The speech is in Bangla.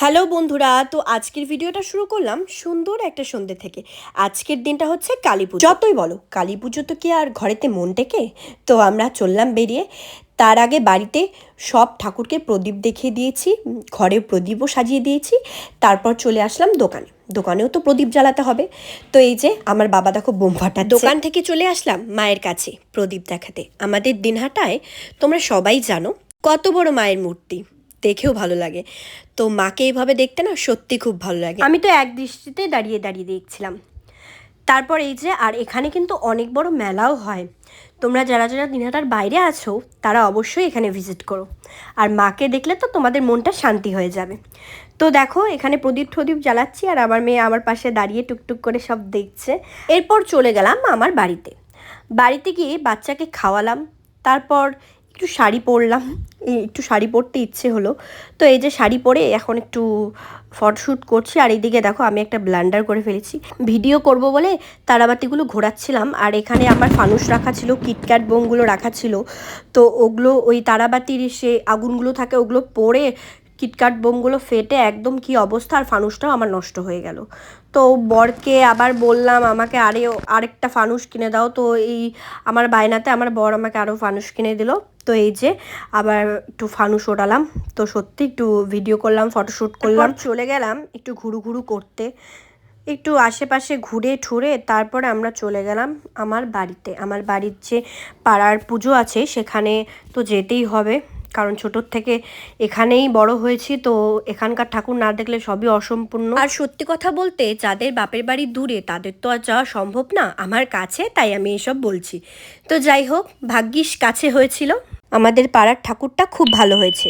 হ্যালো বন্ধুরা, তো আজকের ভিডিওটা শুরু করলাম সুন্দর একটা সন্ধ্যে থেকে। আজকের দিনটা হচ্ছে কালী পুজো। যতই বলো কালী পুজো তো কি আর ঘরেতে মন টেকে। তো আমরা চললাম বেরিয়ে। তার আগে বাড়িতে সব ঠাকুরকে প্রদীপ দেখিয়ে দিয়েছি, ঘরে প্রদীপও সাজিয়ে দিয়েছি। তারপর চলে আসলাম দোকানে। দোকানেও তো প্রদীপ জ্বালাতে হবে। তো এই যে আমার বাবা দেখো বোম ফাটাচ্ছে। দোকান থেকে চলে আসলাম মায়ের কাছে প্রদীপ দেখাতে। আমাদের দিনহাটায় তোমরা সবাই জানো কত বড় মায়ের মূর্তি, দেখেও ভালো লাগে। তো মাকে এইভাবে দেখতে না সত্যি খুব ভালো লাগে। আমি তো এক দৃষ্টিতে দাঁড়িয়ে দাঁড়িয়ে দেখছিলাম। তারপর এই যে আর এখানে কিন্তু অনেক বড় মেলাও হয়। তোমরা যারা যারা দিনহাটার বাইরে আছো তারা অবশ্যই এখানে ভিজিট করো। আর মাকে দেখলে তো তোমাদের মনটা শান্তি হয়ে যাবে। তো দেখো এখানে প্রদীপ টদীপ জ্বালাচ্ছি আর আমার মেয়ে আমার পাশে দাঁড়িয়ে টুকটুক করে সব দেখছে। এরপর চলে গেলাম আমার বাড়িতে। বাড়িতে গিয়ে বাচ্চাকে খাওয়ালাম। তারপর একটু শাড়ি পরলাম, একটু শাড়ি পরতে ইচ্ছে হলো। তো এই যে শাড়ি পরে এখন একটু ফটোশ্যুট করছি। আর এইদিকে দেখো আমি একটা ব্লান্ডার করে ফেলেছি, ভিডিও করব বলে তারাবাতিগুলো ঘোরাচ্ছিলাম। আর এখানে আমার ফানুস রাখা ছিল, কিটক্যাট বোমগুলো রাখা ছিল। তো ওগুলো ওই তারাবাতির সে আগুনগুলো থাকে ওগুলো পড়ে কিটক্যাট বোমগুলো ফেটে একদম কি অবস্থা, আর ফানুসটাও আমার নষ্ট হয়ে গেল। তো বরকে আবার বললাম আমাকে আরেকটা ফানুস কিনে দাও। তো এই আমার বায়নাতে আমার বর আমাকে আরও ফানুস কিনে দিল। তো এই যে আবার একটু ফানুস ওড়ালাম। তো সত্যি একটু ভিডিও করলাম, ফটোশ্যুট করলাম। চলে গেলাম একটু ঘুরু ঘুরু করতে, একটু আশেপাশে ঘুরে ঠুরে তারপরে আমরা চলে গেলাম আমার বাড়িতে। আমার বাড়ির যে পাড়ার পুজো আছে সেখানে তো যেতেই হবে, কারণ ছোটোর থেকে এখানেই বড় হয়েছি। তো এখানকার ঠাকুর না দেখলে সবই অসম্পূর্ণ। আর সত্যি কথা বলতে যাদের বাপের বাড়ি দূরে তাদের তো আর যাওয়া সম্ভব না, আমার কাছে, তাই আমি এসব বলছি। তো যাই হোক, ভাগ্যিস কাছে হয়েছিল। আমাদের পাড়ার ঠাকুরটা খুব ভালো হয়েছে।